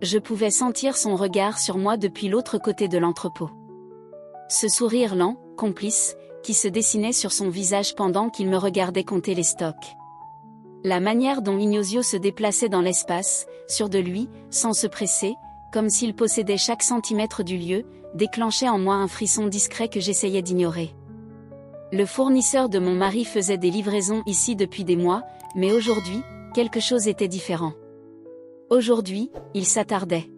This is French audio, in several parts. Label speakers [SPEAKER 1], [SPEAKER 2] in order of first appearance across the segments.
[SPEAKER 1] Je pouvais sentir son regard sur moi depuis l'autre côté de l'entrepôt. Ce sourire lent, complice, qui se dessinait sur son visage pendant qu'il me regardait compter les stocks. La manière dont Ignazio se déplaçait dans l'espace, sûr de lui, sans se presser, comme s'il possédait chaque centimètre du lieu, déclenchait en moi un frisson discret que j'essayais d'ignorer. Le fournisseur de mon mari faisait des livraisons ici depuis des mois, mais aujourd'hui, quelque chose était différent. Aujourd'hui, il s'attardait.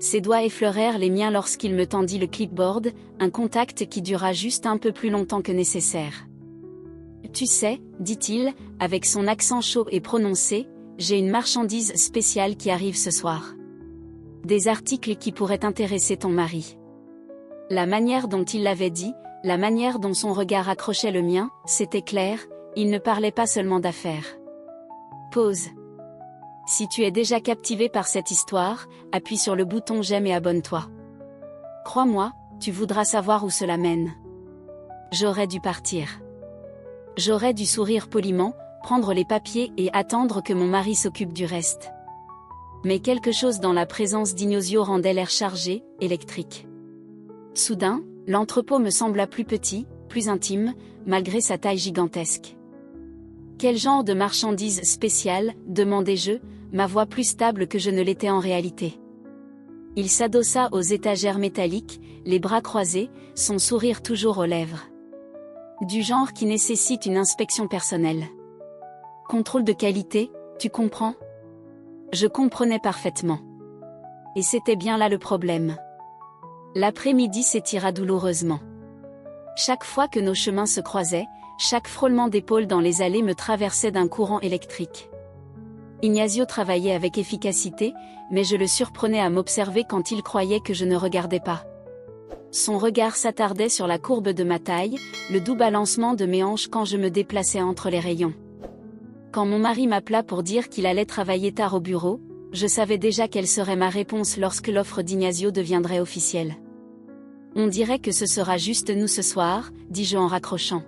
[SPEAKER 1] Ses doigts effleurèrent les miens lorsqu'il me tendit le clipboard, un contact qui dura juste un peu plus longtemps que nécessaire. « Tu sais, dit-il, avec son accent chaud et prononcé, j'ai une marchandise spéciale qui arrive ce soir. Des articles qui pourraient intéresser ton mari. » La manière dont il l'avait dit, la manière dont son regard accrochait le mien, c'était clair, il ne parlait pas seulement d'affaires. Pause. Si tu es déjà captivé par cette histoire, appuie sur le bouton j'aime et abonne-toi. Crois-moi, tu voudras savoir où cela mène. J'aurais dû partir. J'aurais dû sourire poliment, prendre les papiers et attendre que mon mari s'occupe du reste. Mais quelque chose dans la présence d'Ignazio rendait l'air chargé, électrique. Soudain, l'entrepôt me sembla plus petit, plus intime, malgré sa taille gigantesque. Quel genre de marchandise spéciale, demandai-je, ma voix plus stable que je ne l'étais en réalité. Il s'adossa aux étagères métalliques, les bras croisés, son sourire toujours aux lèvres. Du genre qui nécessite une inspection personnelle. Contrôle de qualité, tu comprends ? Je comprenais parfaitement. Et c'était bien là le problème. L'après-midi s'étira douloureusement. Chaque fois que nos chemins se croisaient, chaque frôlement d'épaules dans les allées me traversait d'un courant électrique. Ignazio travaillait avec efficacité, mais je le surprenais à m'observer quand il croyait que je ne regardais pas. Son regard s'attardait sur la courbe de ma taille, le doux balancement de mes hanches quand je me déplaçais entre les rayons. Quand mon mari m'appela pour dire qu'il allait travailler tard au bureau, je savais déjà quelle serait ma réponse lorsque l'offre d'Ignazio deviendrait officielle. On dirait que ce sera juste nous ce soir, dis-je en raccrochant.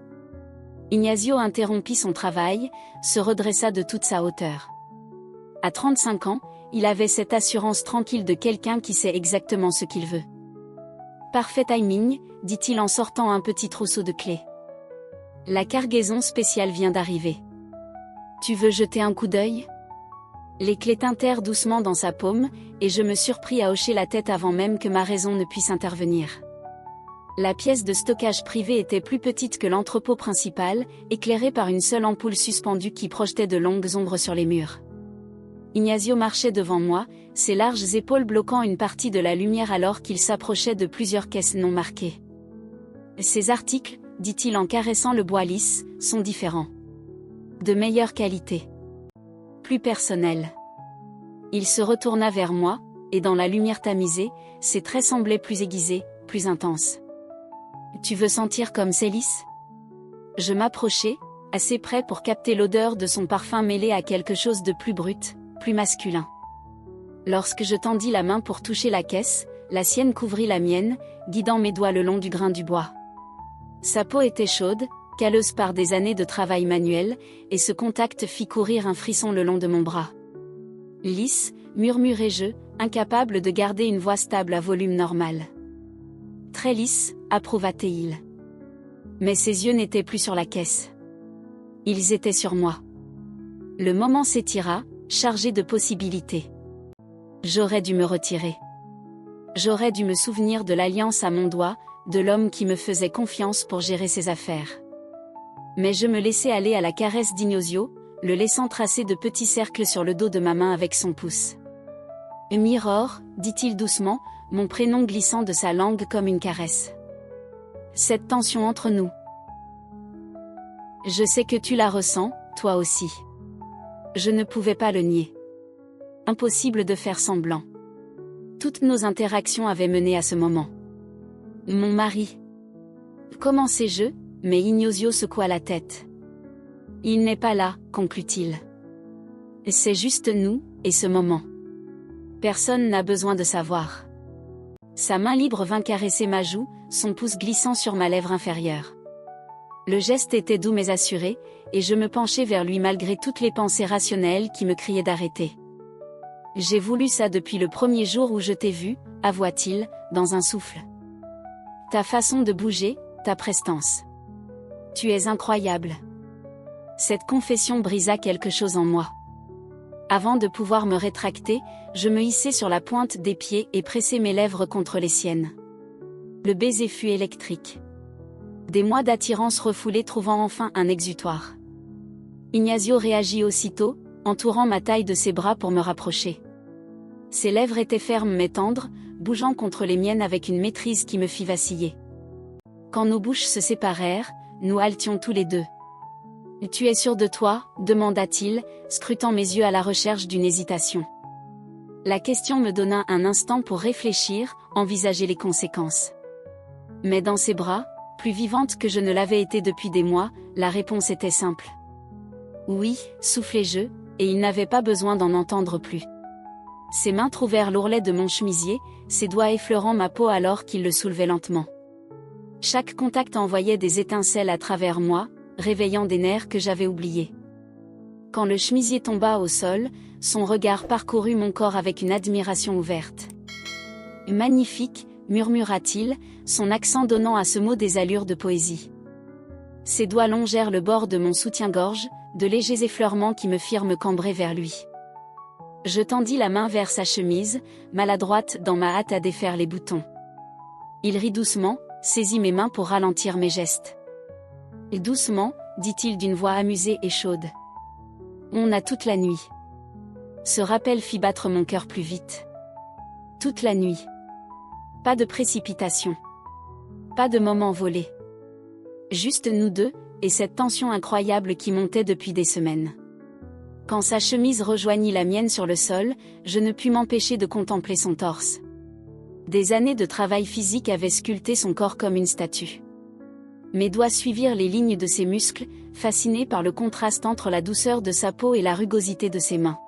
[SPEAKER 1] Ignazio interrompit son travail, se redressa de toute sa hauteur. À 35 ans, il avait cette assurance tranquille de quelqu'un qui sait exactement ce qu'il veut. Parfait timing, dit-il en sortant un petit trousseau de clés. La cargaison spéciale vient d'arriver. Tu veux jeter un coup d'œil ? Les clés tintèrent doucement dans sa paume, et je me surpris à hocher la tête avant même que ma raison ne puisse intervenir. La pièce de stockage privée était plus petite que l'entrepôt principal, éclairée par une seule ampoule suspendue qui projetait de longues ombres sur les murs. Ignazio marchait devant moi, ses larges épaules bloquant une partie de la lumière alors qu'il s'approchait de plusieurs caisses non marquées. Ces articles, dit-il en caressant le bois lisse, sont différents. De meilleure qualité. Plus personnels. Il se retourna vers moi, et dans la lumière tamisée, ses traits semblaient plus aiguisés, plus intenses. Tu veux sentir comme Célis ? Je m'approchai, assez près pour capter l'odeur de son parfum mêlé à quelque chose de plus brut, plus masculin. Lorsque je tendis la main pour toucher la caisse, la sienne couvrit la mienne, guidant mes doigts le long du grain du bois. Sa peau était chaude, calleuse par des années de travail manuel, et ce contact fit courir un frisson le long de mon bras. Lisse, murmurai-je, incapable de garder une voix stable à volume normal. Très lisse, approuva-t-il. Mais ses yeux n'étaient plus sur la caisse. Ils étaient sur moi. Le moment s'étira, chargé de possibilités. J'aurais dû me retirer. J'aurais dû me souvenir de l'alliance à mon doigt, de l'homme qui me faisait confiance pour gérer ses affaires. Mais je me laissai aller à la caresse d'Ignazio, le laissant tracer de petits cercles sur le dos de ma main avec son pouce. « Mirror », dit-il doucement, mon prénom glissant de sa langue comme une caresse. Cette tension entre nous. Je sais que tu la ressens, toi aussi. Je ne pouvais pas le nier. Impossible de faire semblant. Toutes nos interactions avaient mené à ce moment. Mon mari. Commençai-je, mais Ignazio secoua la tête. Il n'est pas là, conclut-il. C'est juste nous, et ce moment. Personne n'a besoin de savoir. Sa main libre vint caresser ma joue, son pouce glissant sur ma lèvre inférieure. Le geste était doux mais assuré, et je me penchai vers lui malgré toutes les pensées rationnelles qui me criaient d'arrêter. J'ai voulu ça depuis le premier jour où je t'ai vu, avoua-t-il, dans un souffle. Ta façon de bouger, ta prestance. Tu es incroyable. Cette confession brisa quelque chose en moi. Avant de pouvoir me rétracter, je me hissai sur la pointe des pieds et pressai mes lèvres contre les siennes. Le baiser fut électrique. Des mois d'attirance refoulée trouvant enfin un exutoire. Ignacio réagit aussitôt, entourant ma taille de ses bras pour me rapprocher. Ses lèvres étaient fermes mais tendres, bougeant contre les miennes avec une maîtrise qui me fit vaciller. Quand nos bouches se séparèrent, nous haltions tous les deux. « Tu es sûr de toi ?» demanda-t-il, scrutant mes yeux à la recherche d'une hésitation. La question me donna un instant pour réfléchir, envisager les conséquences. Mais dans ses bras, plus vivante que je ne l'avais été depuis des mois, la réponse était simple. Oui, soufflai-je, et il n'avait pas besoin d'en entendre plus. Ses mains trouvèrent l'ourlet de mon chemisier, ses doigts effleurant ma peau alors qu'il le soulevait lentement. Chaque contact envoyait des étincelles à travers moi, réveillant des nerfs que j'avais oubliés. Quand le chemisier tomba au sol, son regard parcourut mon corps avec une admiration ouverte. « Magnifique !» murmura-t-il, son accent donnant à ce mot des allures de poésie. Ses doigts longèrent le bord de mon soutien-gorge, de légers effleurements qui me firent me cambrer vers lui. Je tendis la main vers sa chemise, maladroite dans ma hâte à défaire les boutons. Il rit doucement, saisit mes mains pour ralentir mes gestes. « Et doucement » dit-il d'une voix amusée et chaude. « On a toute la nuit. » Ce rappel fit battre mon cœur plus vite. Toute la nuit. Pas de précipitation. Pas de moment volé. Juste nous deux, et cette tension incroyable qui montait depuis des semaines. Quand sa chemise rejoignit la mienne sur le sol, je ne pus m'empêcher de contempler son torse. Des années de travail physique avaient sculpté son corps comme une statue. Mes doigts suivirent les lignes de ses muscles, fascinés par le contraste entre la douceur de sa peau et la rugosité de ses mains.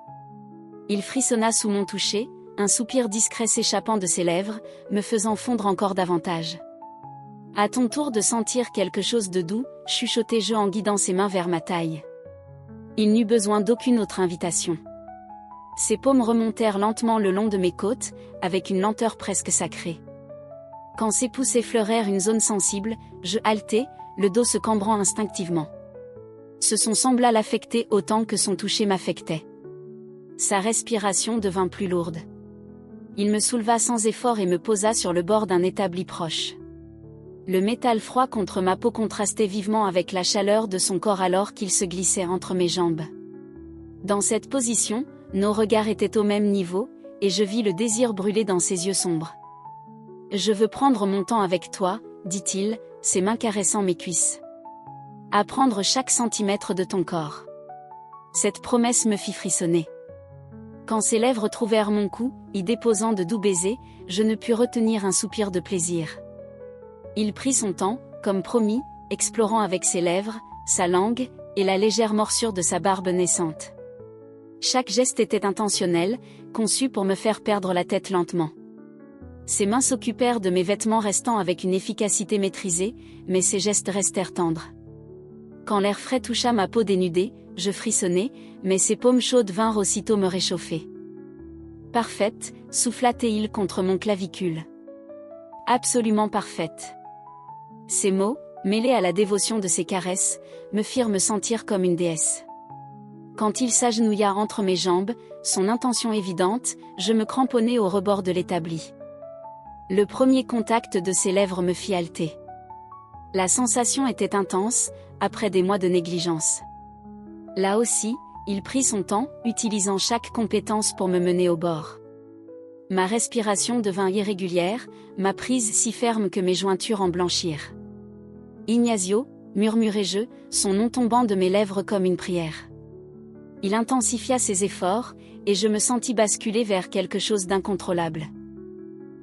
[SPEAKER 1] Il frissonna sous mon toucher, un soupir discret s'échappant de ses lèvres, me faisant fondre encore davantage. « À ton tour de sentir quelque chose de doux » chuchotai-je en guidant ses mains vers ma taille. Il n'eut besoin d'aucune autre invitation. Ses paumes remontèrent lentement le long de mes côtes, avec une lenteur presque sacrée. Quand ses pouces effleurèrent une zone sensible, je haletai, le dos se cambrant instinctivement. Ce son sembla l'affecter autant que son toucher m'affectait. Sa respiration devint plus lourde. Il me souleva sans effort et me posa sur le bord d'un établi proche. Le métal froid contre ma peau contrastait vivement avec la chaleur de son corps alors qu'il se glissait entre mes jambes. Dans cette position, nos regards étaient au même niveau, et je vis le désir brûler dans ses yeux sombres. « Je veux prendre mon temps avec toi », dit-il, ses mains caressant mes cuisses. « Apprendre chaque centimètre de ton corps. » Cette promesse me fit frissonner. Quand ses lèvres trouvèrent mon cou, y déposant de doux baisers, je ne pus retenir un soupir de plaisir. Il prit son temps, comme promis, explorant avec ses lèvres, sa langue, et la légère morsure de sa barbe naissante. Chaque geste était intentionnel, conçu pour me faire perdre la tête lentement. Ses mains s'occupèrent de mes vêtements restant avec une efficacité maîtrisée, mais ses gestes restèrent tendres. Quand l'air frais toucha ma peau dénudée, je frissonnai, mais ses paumes chaudes vinrent aussitôt me réchauffer. « Parfaite » souffla-t-il contre mon clavicule. « Absolument parfaite. » Ces mots, mêlés à la dévotion de ses caresses, me firent me sentir comme une déesse. Quand il s'agenouilla entre mes jambes, son intention évidente, je me cramponnai au rebord de l'établi. Le premier contact de ses lèvres me fit halter. La sensation était intense, après des mois de négligence. Là aussi, il prit son temps, utilisant chaque compétence pour me mener au bord. Ma respiration devint irrégulière, ma prise si ferme que mes jointures en blanchirent. « Ignacio » murmurai-je, son nom tombant de mes lèvres comme une prière. Il intensifia ses efforts, et je me sentis basculer vers quelque chose d'incontrôlable.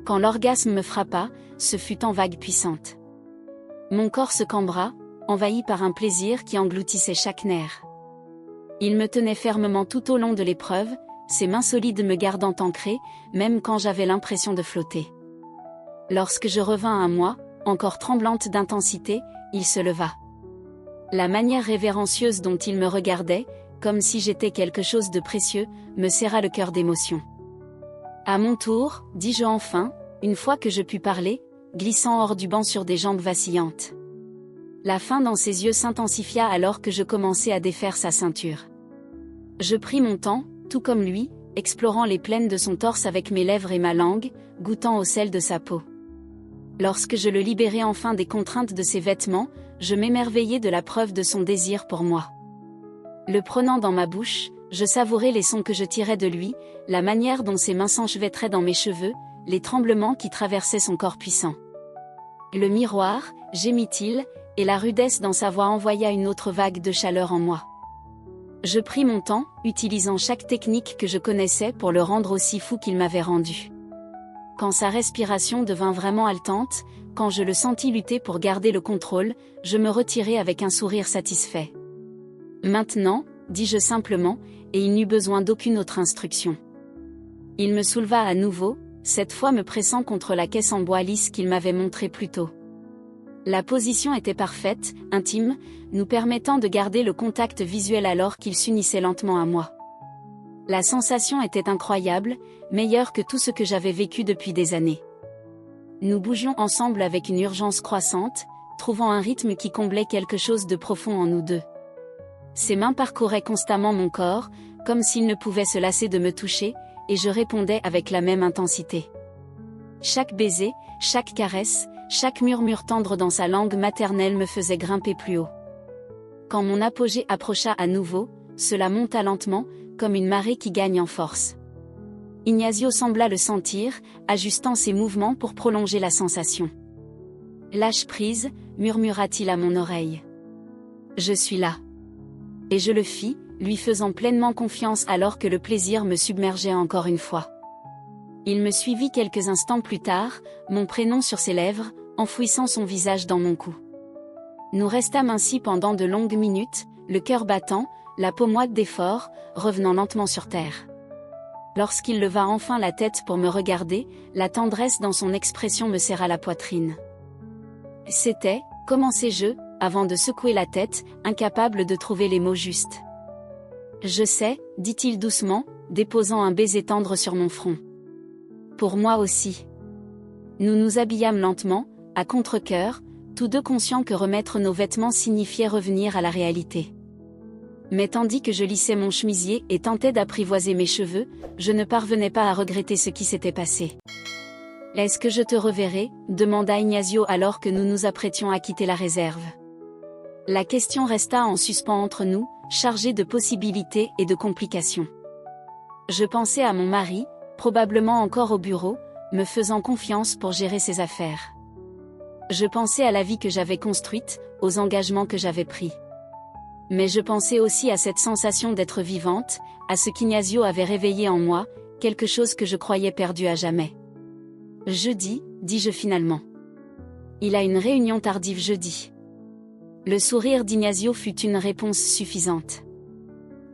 [SPEAKER 1] Quand l'orgasme me frappa, ce fut en vague puissante. Mon corps se cambra, envahi par un plaisir qui engloutissait chaque nerf. Il me tenait fermement tout au long de l'épreuve, ses mains solides me gardant ancrée, même quand j'avais l'impression de flotter. Lorsque je revins à moi, encore tremblante d'intensité, il se leva. La manière révérencieuse dont il me regardait, comme si j'étais quelque chose de précieux, me serra le cœur d'émotion. À mon tour, dis-je enfin, une fois que je pus parler, glissant hors du banc sur des jambes vacillantes. La faim dans ses yeux s'intensifia alors que je commençais à défaire sa ceinture. Je pris mon temps, tout comme lui, explorant les plaines de son torse avec mes lèvres et ma langue, goûtant au sel de sa peau. Lorsque je le libérai enfin des contraintes de ses vêtements, je m'émerveillai de la preuve de son désir pour moi. Le prenant dans ma bouche, je savourais les sons que je tirais de lui, la manière dont ses mains s'enchevêtraient dans mes cheveux, les tremblements qui traversaient son corps puissant. Le miroir, gémit-il, et la rudesse dans sa voix envoya une autre vague de chaleur en moi. Je pris mon temps, utilisant chaque technique que je connaissais pour le rendre aussi fou qu'il m'avait rendu. Quand sa respiration devint vraiment haletante, quand je le sentis lutter pour garder le contrôle, je me retirai avec un sourire satisfait. Maintenant, dis-je simplement, et il n'eut besoin d'aucune autre instruction. Il me souleva à nouveau, cette fois me pressant contre la caisse en bois lisse qu'il m'avait montrée plus tôt. La position était parfaite, intime, nous permettant de garder le contact visuel alors qu'il s'unissait lentement à moi. La sensation était incroyable, meilleure que tout ce que j'avais vécu depuis des années. Nous bougions ensemble avec une urgence croissante, trouvant un rythme qui comblait quelque chose de profond en nous deux. Ses mains parcouraient constamment mon corps, comme s'il ne pouvait se lasser de me toucher, et je répondais avec la même intensité. Chaque baiser, chaque caresse, chaque murmure tendre dans sa langue maternelle me faisait grimper plus haut. Quand mon apogée approcha à nouveau, cela monta lentement, comme une marée qui gagne en force. Ignacio sembla le sentir, ajustant ses mouvements pour prolonger la sensation. « Lâche prise », murmura-t-il à mon oreille. « Je suis là. » Et je le fis, lui faisant pleinement confiance alors que le plaisir me submergeait encore une fois. Il me suivit quelques instants plus tard, mon prénom sur ses lèvres, enfouissant son visage dans mon cou. Nous restâmes ainsi pendant de longues minutes, le cœur battant, la peau moite d'effort, revenant lentement sur terre. Lorsqu'il leva enfin la tête pour me regarder, la tendresse dans son expression me serra la poitrine. « C'était », commençai-je, avant de secouer la tête, incapable de trouver les mots justes. « Je sais », dit-il doucement, déposant un baiser tendre sur mon front. « Pour moi aussi. » Nous nous habillâmes lentement, à contre-cœur, tous deux conscients que remettre nos vêtements signifiait revenir à la réalité. Mais tandis que je lissais mon chemisier et tentais d'apprivoiser mes cheveux, je ne parvenais pas à regretter ce qui s'était passé. « Est-ce que je te reverrai ?» demanda Ignacio alors que nous nous apprêtions à quitter la réserve. La question resta en suspens entre nous, chargée de possibilités et de complications. Je pensais à mon mari, probablement encore au bureau, me faisant confiance pour gérer ses affaires. Je pensais à la vie que j'avais construite, aux engagements que j'avais pris. Mais je pensais aussi à cette sensation d'être vivante, à ce qu'Ignacio avait réveillé en moi, quelque chose que je croyais perdu à jamais. Jeudi, dis-je finalement. Il a une réunion tardive jeudi. Le sourire d'Ignacio fut une réponse suffisante.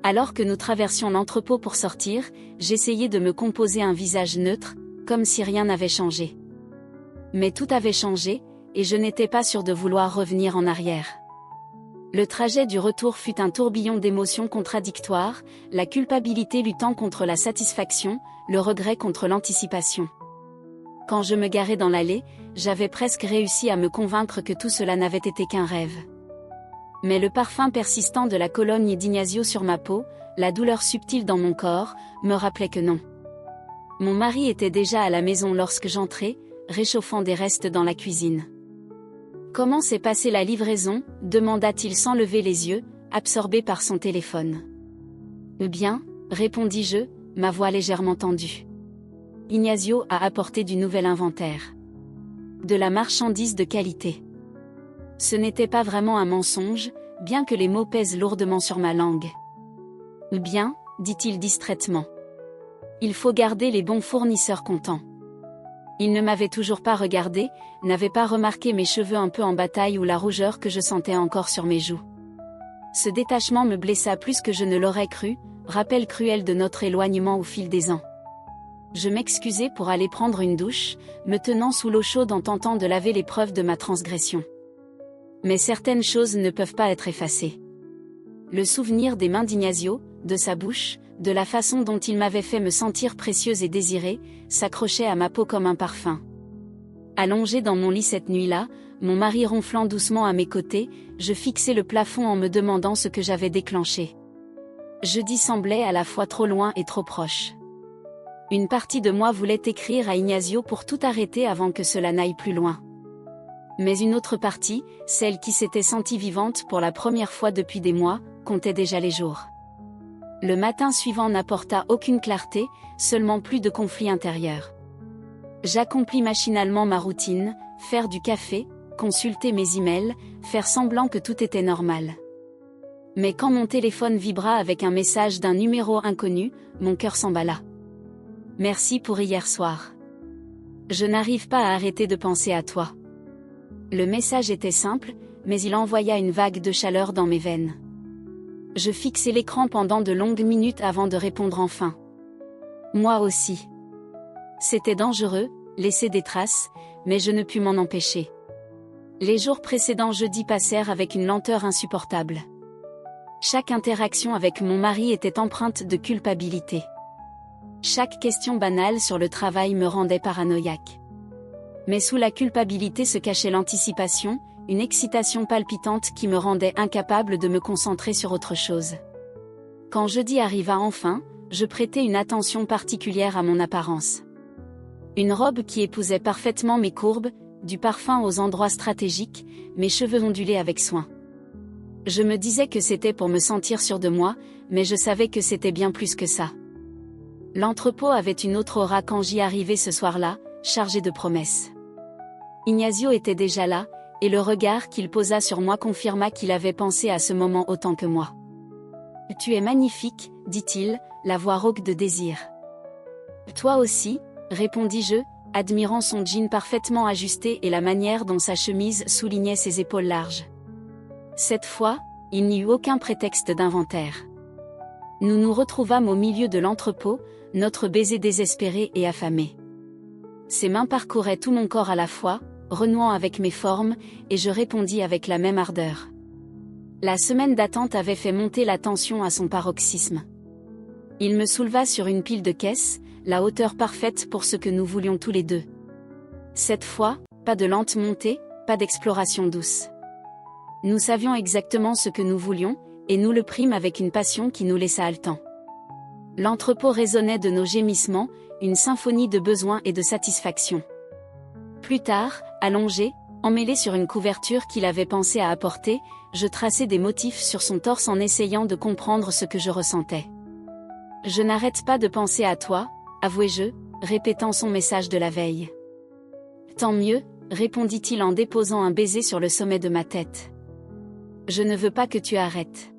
[SPEAKER 1] Alors que nous traversions l'entrepôt pour sortir, j'essayais de me composer un visage neutre, comme si rien n'avait changé. Mais tout avait changé, et je n'étais pas sûre de vouloir revenir en arrière. Le trajet du retour fut un tourbillon d'émotions contradictoires, la culpabilité luttant contre la satisfaction, le regret contre l'anticipation. Quand je me garais dans l'allée, j'avais presque réussi à me convaincre que tout cela n'avait été qu'un rêve. Mais le parfum persistant de la cologne d'Ignacio sur ma peau, la douleur subtile dans mon corps, me rappelait que non. Mon mari était déjà à la maison lorsque j'entrai, réchauffant des restes dans la cuisine. « Comment s'est passée la livraison ?» demanda-t-il sans lever les yeux, absorbé par son téléphone. « Bien », répondis-je, ma voix légèrement tendue. Ignacio a apporté du nouvel inventaire. De la marchandise de qualité. Ce n'était pas vraiment un mensonge, bien que les mots pèsent lourdement sur ma langue. « Bien », dit-il distraitement. Il faut garder les bons fournisseurs contents. Il ne m'avait toujours pas regardé, n'avait pas remarqué mes cheveux un peu en bataille ou la rougeur que je sentais encore sur mes joues. Ce détachement me blessa plus que je ne l'aurais cru, rappel cruel de notre éloignement au fil des ans. Je m'excusai pour aller prendre une douche, me tenant sous l'eau chaude en tentant de laver les preuves de ma transgression. Mais certaines choses ne peuvent pas être effacées. Le souvenir des mains d'Ignacio, de sa bouche, de la façon dont il m'avait fait me sentir précieuse et désirée, s'accrochait à ma peau comme un parfum. Allongée dans mon lit cette nuit-là, mon mari ronflant doucement à mes côtés, je fixais le plafond en me demandant ce que j'avais déclenché. Jeudi semblait à la fois trop loin et trop proche. Une partie de moi voulait écrire à Ignacio pour tout arrêter avant que cela n'aille plus loin. Mais une autre partie, celle qui s'était sentie vivante pour la première fois depuis des mois, comptait déjà les jours. Le matin suivant n'apporta aucune clarté, seulement plus de conflits intérieurs. J'accomplis machinalement ma routine, faire du café, consulter mes emails, faire semblant que tout était normal. Mais quand mon téléphone vibra avec un message d'un numéro inconnu, mon cœur s'emballa. Merci pour hier soir. Je n'arrive pas à arrêter de penser à toi. Le message était simple, mais il envoya une vague de chaleur dans mes veines. Je fixai l'écran pendant de longues minutes avant de répondre enfin. Moi aussi. C'était dangereux, laisser des traces, mais je ne pus m'en empêcher. Les jours précédents jeudi passèrent avec une lenteur insupportable. Chaque interaction avec mon mari était empreinte de culpabilité. Chaque question banale sur le travail me rendait paranoïaque. Mais sous la culpabilité se cachait l'anticipation, une excitation palpitante qui me rendait incapable de me concentrer sur autre chose. Quand jeudi arriva enfin, je prêtai une attention particulière à mon apparence. Une robe qui épousait parfaitement mes courbes, du parfum aux endroits stratégiques, mes cheveux ondulés avec soin. Je me disais que c'était pour me sentir sûre de moi, mais je savais que c'était bien plus que ça. L'entrepôt avait une autre aura quand j'y arrivai ce soir-là, chargé de promesses. Ignacio était déjà là, et le regard qu'il posa sur moi confirma qu'il avait pensé à ce moment autant que moi. « Tu es magnifique, dit-il, la voix rauque de désir. »« Toi aussi », répondis-je, admirant son jean parfaitement ajusté et la manière dont sa chemise soulignait ses épaules larges. Cette fois, il n'y eut aucun prétexte d'inventaire. Nous nous retrouvâmes au milieu de l'entrepôt, notre baiser désespéré et affamé. Ses mains parcouraient tout mon corps à la fois, renouant avec mes formes, et je répondis avec la même ardeur. La semaine d'attente avait fait monter la tension à son paroxysme. Il me souleva sur une pile de caisses, la hauteur parfaite pour ce que nous voulions tous les deux. Cette fois, pas de lente montée, pas d'exploration douce. Nous savions exactement ce que nous voulions, et nous le prîmes avec une passion qui nous laissa haletants. L'entrepôt résonnait de nos gémissements, une symphonie de besoins et de satisfaction. Plus tard, allongé, emmêlé sur une couverture qu'il avait pensé à apporter, je traçais des motifs sur son torse en essayant de comprendre ce que je ressentais. « Je n'arrête pas de penser à toi », avouai-je, répétant son message de la veille. « Tant mieux », répondit-il en déposant un baiser sur le sommet de ma tête. « Je ne veux pas que tu arrêtes. »«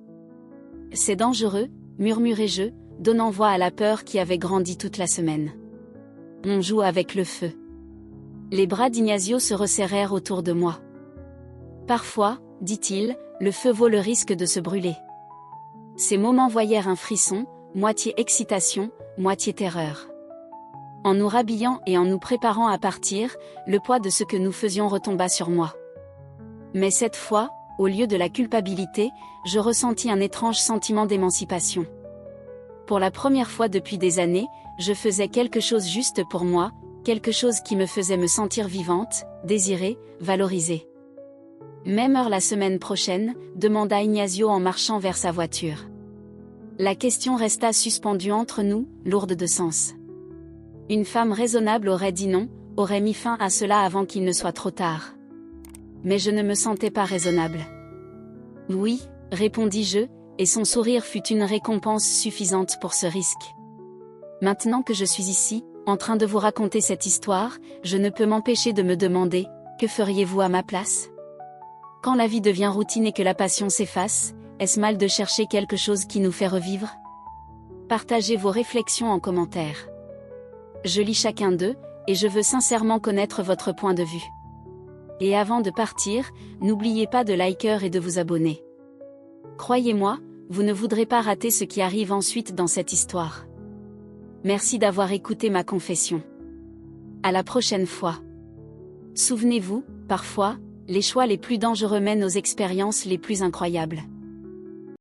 [SPEAKER 1] C'est dangereux », murmurai-je, donnant voix à la peur qui avait grandi toute la semaine. « On joue avec le feu. » Les bras d'Ignacio se resserrèrent autour de moi. « Parfois, dit-il, le feu vaut le risque de se brûler. » Ces mots m'envoyèrent un frisson, moitié excitation, moitié terreur. En nous rhabillant et en nous préparant à partir, le poids de ce que nous faisions retomba sur moi. Mais cette fois, au lieu de la culpabilité, je ressentis un étrange sentiment d'émancipation. Pour la première fois depuis des années, je faisais quelque chose juste pour moi, quelque chose qui me faisait me sentir vivante, désirée, valorisée. « Même heure la semaine prochaine ?» demanda Ignacio en marchant vers sa voiture. La question resta suspendue entre nous, lourde de sens. Une femme raisonnable aurait dit non, aurait mis fin à cela avant qu'il ne soit trop tard. Mais je ne me sentais pas raisonnable. « Oui », répondis-je, et son sourire fut une récompense suffisante pour ce risque. Maintenant que je suis ici, en train de vous raconter cette histoire, je ne peux m'empêcher de me demander, que feriez-vous à ma place ? Quand la vie devient routine et que la passion s'efface, est-ce mal de chercher quelque chose qui nous fait revivre ? Partagez vos réflexions en commentaire. Je lis chacun d'eux, et je veux sincèrement connaître votre point de vue. Et avant de partir, n'oubliez pas de liker et de vous abonner. Croyez-moi, vous ne voudrez pas rater ce qui arrive ensuite dans cette histoire. Merci d'avoir écouté ma confession. À la prochaine fois. Souvenez-vous, parfois, les choix les plus dangereux mènent aux expériences les plus incroyables.